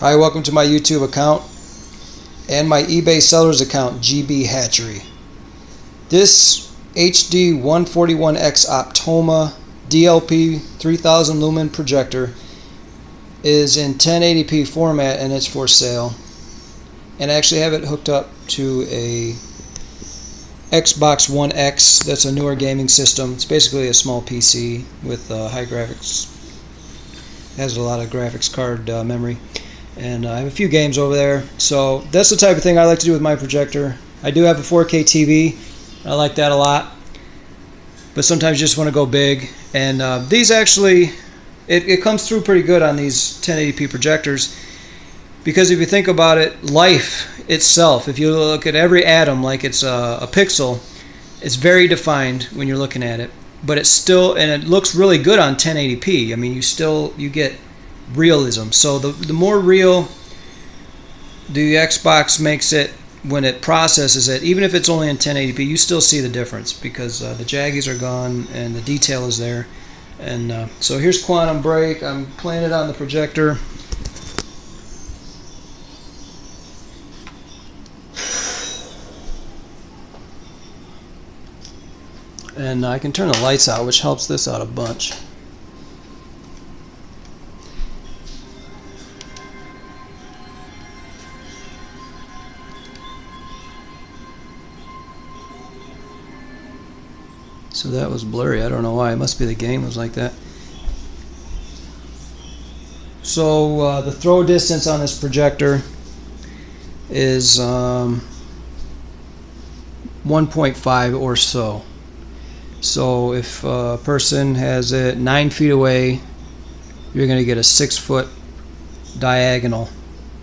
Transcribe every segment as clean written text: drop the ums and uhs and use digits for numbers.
Hi, welcome to my YouTube account and my eBay sellers account, gbhatchery. This HD141X Optoma DLP 3000 lumen projector is in 1080p format and it's for sale. And I actually have it hooked up to a Xbox One X. That's a newer gaming system. It's basically a small PC with high graphics. It has a lot of graphics card memory. And I have a few games over there. So that's the type of thing I like to do with my projector. I do have a 4K TV. I like that a lot. But sometimes you just want to go big. And these actually, it comes through pretty good on these 1080p projectors. Because if you think about it, life itself, if you look at every atom like it's a pixel, it's very defined when you're looking at it. But it's still, and it looks really good on 1080p. I mean, you get realism. So the more real the Xbox makes it when it processes it, even if it's only in 1080p, you still see the difference because the jaggies are gone and the detail is there. And so here's Quantum Break. I'm playing it on the projector. And I can turn the lights out, which helps this out a bunch. So that was blurry. I don't know why. It must be the game was like that. So the throw distance on this projector is 1.5 or so. So if a person has it 9 feet away, you're going to get a 6-foot diagonal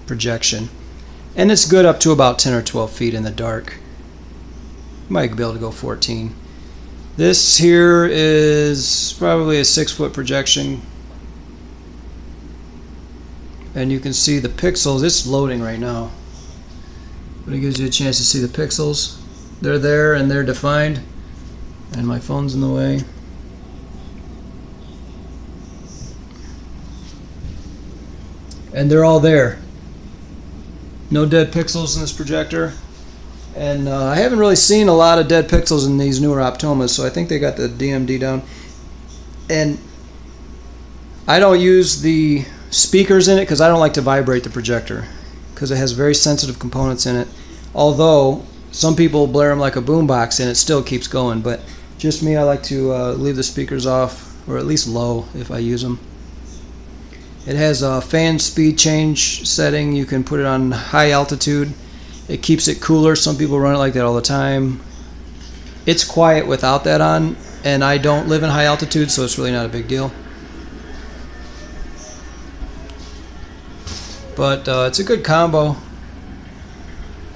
projection. And it's good up to about 10 or 12 feet in the dark. You might be able to go 14. This here is probably a 6-foot projection. And you can see the pixels. It's loading right now. But it gives you a chance to see the pixels. They're there and they're defined. And my phone's in the way. And they're all there. No dead pixels in this projector. And I haven't really seen a lot of dead pixels in these newer Optomas, so I think they got the DMD down. And I don't use the speakers in it because I don't like to vibrate the projector because it has very sensitive components in it. Although some people blare them like a boombox and it still keeps going, but just me, I like to leave the speakers off, or at least low if I use them. It has a fan speed change setting. You can put it on high altitude. It keeps it cooler. Some people run it like that all the time. It's quiet without that on, and I don't live in high altitude, so it's really not a big deal. But it's a good combo.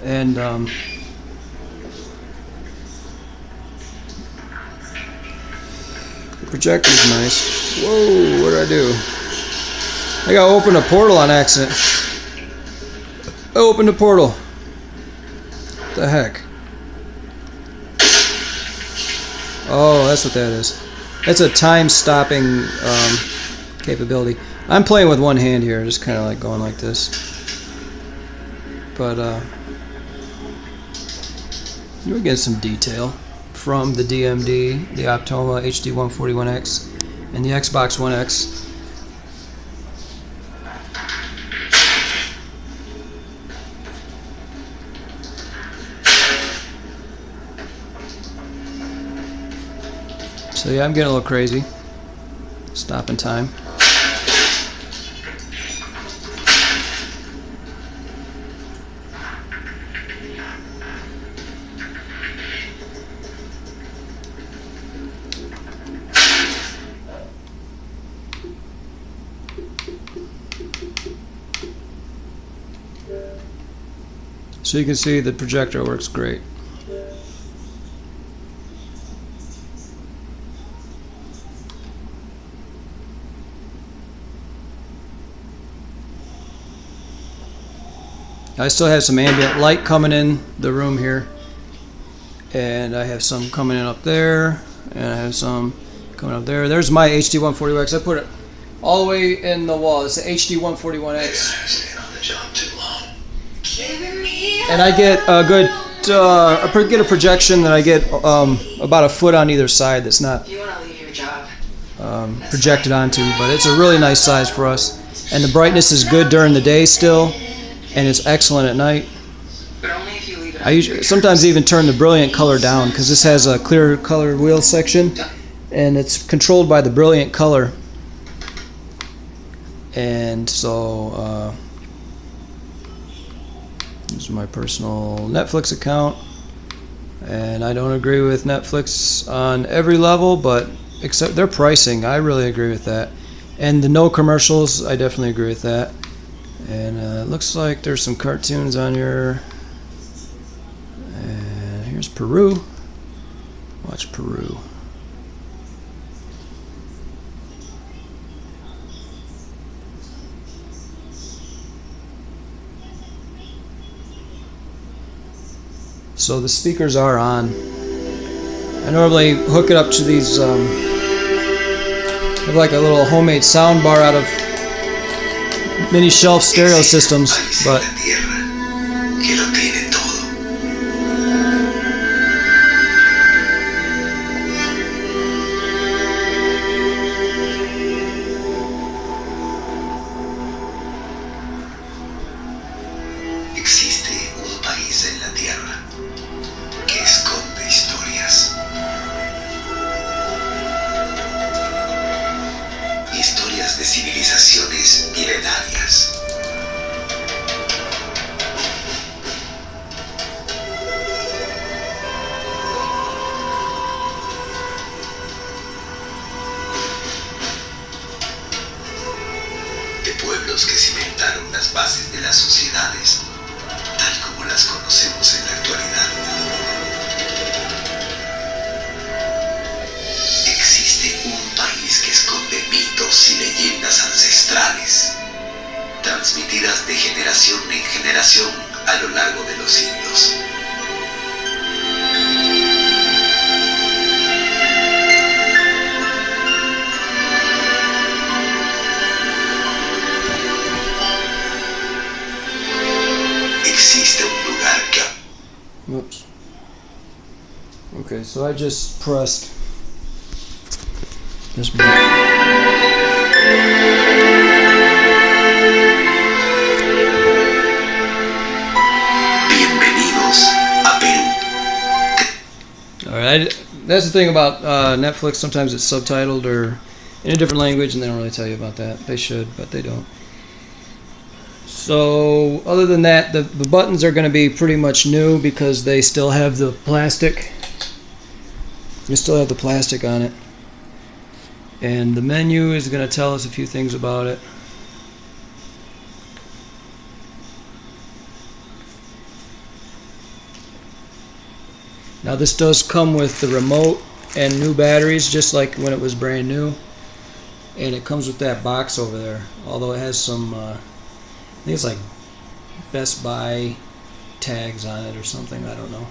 And the projector's nice. Whoa, what did I do? I gotta open a portal on accident. I opened a portal. What the heck? Oh, that's what that is. That's a time-stopping capability. I'm playing with one hand here, just kind of like going like this. But you'll get some detail from the DMD, the Optoma HD141X, and the Xbox One X. So yeah, I'm getting a little crazy. Stopping time. So you can see the projector works great. I still have some ambient light coming in the room here, and I have some coming in up there, and I have some coming up there. There's my HD141X. I put it all the way in the wall. It's the HD141X And I get a good, I get a projection that I get about a foot on either side that's not projected onto, but it's a really nice size for us. And the brightness is good during the day still, and it's excellent at night. I usually sometimes even turn the brilliant color down because this has a clear color wheel section, and it's controlled by the brilliant color. And so this is my personal Netflix account, and I don't agree with Netflix on every level, but except their pricing, I really agree with that. And the no commercials, I definitely agree with that. And it looks like there's some cartoons on here. And here's Peru. Watch Peru. So the speakers are on. I normally hook it up to these, have like a little homemade sound bar out of mini shelf stereo systems, but de civilizaciones milenarias. De pueblos que cimentaron las bases de las sociedades, tal como las conocemos en la actualidad. Existe un país que esconde mitos y leyendas ancestrales, transmitidas de generación en generación a lo largo de los siglos. Existe un lugar que... Oops. Okay, so I just pressed this button. Bienvenidos a Perú. Alright, that's the thing about Netflix. Sometimes it's subtitled or in a different language, and they don't really tell you about that. They should, but they don't. So other than that, the buttons are going to be pretty much new because they still have the plastic. They still have the plastic on it. And the menu is going to tell us a few things about it. Now this does come with the remote and new batteries, just like when it was brand new. And it comes with that box over there, although it has some I think it's like Best Buy tags on it or something, I don't know.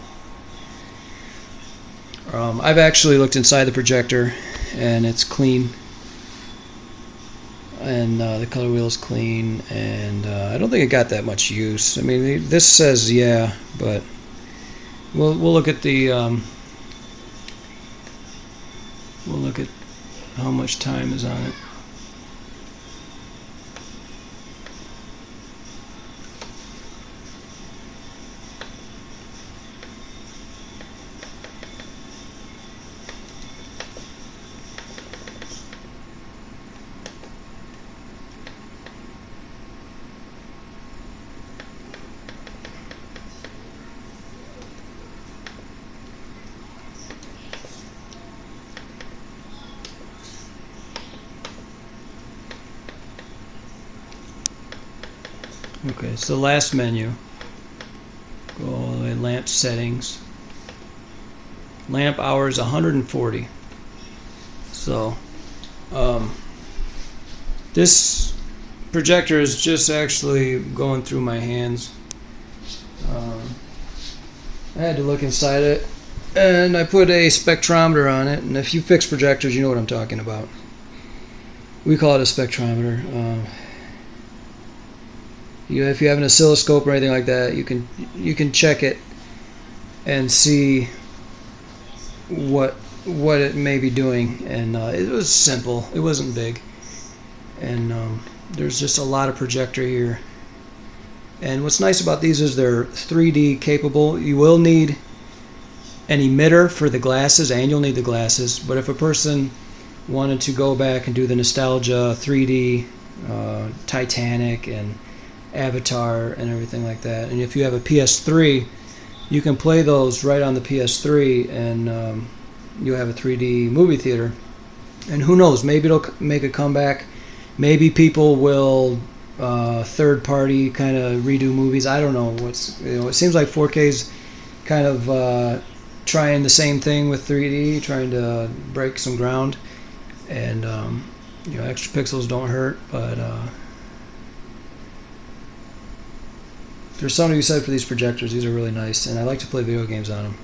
I've actually looked inside the projector and it's clean, and the color wheel is clean, and I don't think it got that much use. I mean, this says yeah, but we'll look at the we'll look at how much time is on it. Okay, so the last menu. Go all the way, lamp settings. Lamp hours 140. So, this projector is just actually going through my hands. I had to look inside it, and I put a spectrometer on it, and if you fix projectors, you know what I'm talking about. We call it a spectrometer. if you have an oscilloscope or anything like that, you can check it and see what it may be doing. And it was simple. It wasn't big. And there's just a lot of projector here. And what's nice about these is they're 3D capable. You will need an emitter for the glasses, and you'll need the glasses. But if a person wanted to go back and do the nostalgia 3D, Titanic and Avatar and everything like that, and if you have a PS3, you can play those right on the PS3, and you have a 3D movie theater. And who knows, maybe it'll make a comeback. Maybe people will third party kind of redo movies. I don't know. It seems like 4K's kind of trying the same thing with 3D, trying to break some ground. And extra pixels don't hurt, but there's something to be said for these projectors. These are really nice, and I like to play video games on them,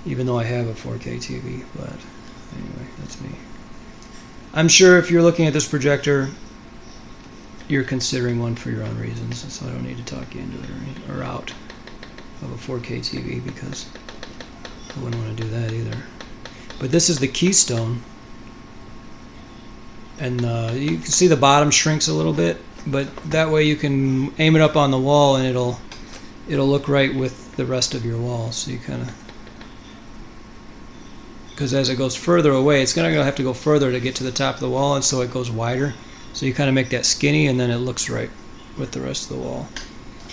even though I have a 4K TV. But anyway, that's me. I'm sure if you're looking at this projector, you're considering one for your own reasons, so I don't need to talk you into it or out of a 4K TV, because I wouldn't want to do that either. But this is the keystone, and you can see the bottom shrinks a little bit, but that way you can aim it up on the wall and it'll look right with the rest of your wall. So you kind of, because as it goes further away, it's going to have to go further to get to the top of the wall, and so it goes wider. So you kind of make that skinny, and then it looks right with the rest of the wall.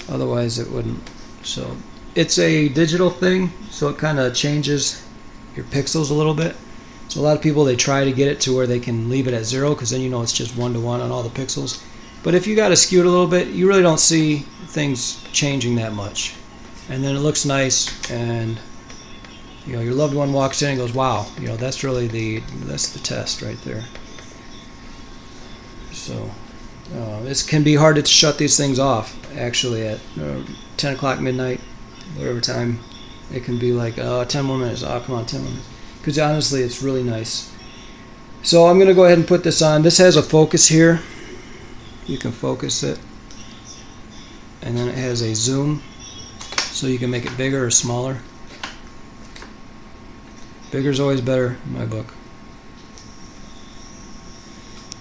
Otherwise it wouldn't. So it's a digital thing, so it kind of changes your pixels a little bit. So a lot of people, they try to get it to where they can leave it at 0, because then you know it's just 1-to-1 on all the pixels. But if you got to skew it a little bit, you really don't see things changing that much. And then it looks nice, and your loved one walks in and goes, wow, that's really that's the test right there. So this can be hard to shut these things off, actually, at 10 o'clock, midnight, whatever time. It can be like 10 more minutes. Oh, come on, 10 more minutes. Because honestly, it's really nice. So I'm going to go ahead and put this on. This has a focus here. You can focus it. And then it has a zoom, so you can make it bigger or smaller. Bigger is always better in my book.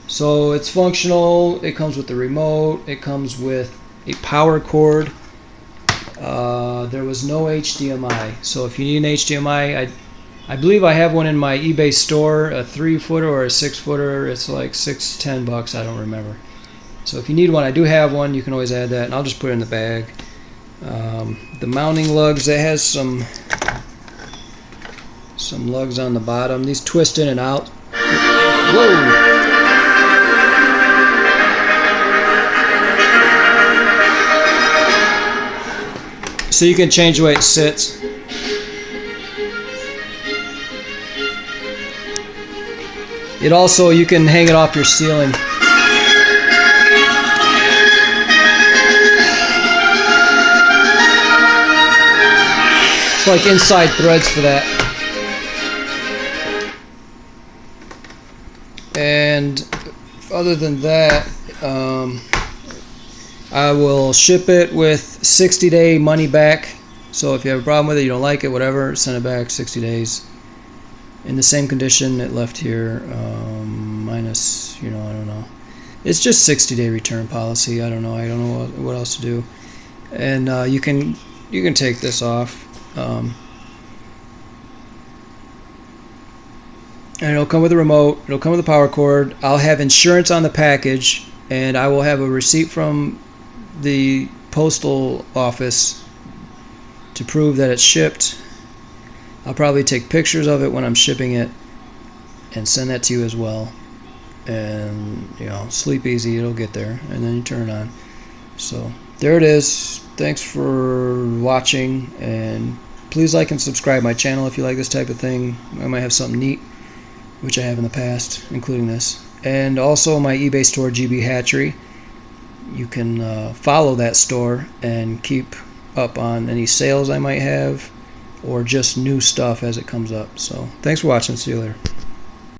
So it's functional. It comes with the remote. It comes with a power cord. There was no HDMI. So if you need an HDMI, I believe I have one in my eBay store, a 3-footer or a 6-footer. It's like $6-10. I don't remember. So if you need one, I do have one. You can always add that, and I'll just put it in the bag. The mounting lugs, it has some lugs on the bottom. These twist in and out. Whoa! So you can change the way it sits. It also, you can hang it off your ceiling. It's like inside threads for that. And other than that, I will ship it with 60-day money back. So if you have a problem with it, you don't like it, whatever, send it back 60 days in the same condition it left here, minus, I don't know. It's just 60-day return policy. I don't know what else to do. And you can take this off. And it'll come with a remote. It'll come with a power cord. I'll have insurance on the package, and I will have a receipt from the postal office to prove that it's shipped. I'll probably take pictures of it when I'm shipping it and send that to you as well. And sleep easy, it'll get there, and then you turn it on. So there it is. Thanks for watching, and please like and subscribe my channel if you like this type of thing. I might have something neat, which I have in the past, including this. And also my eBay store, gbhatchery. You can follow that store and keep up on any sales I might have, or just new stuff as it comes up. So thanks for watching. See you later.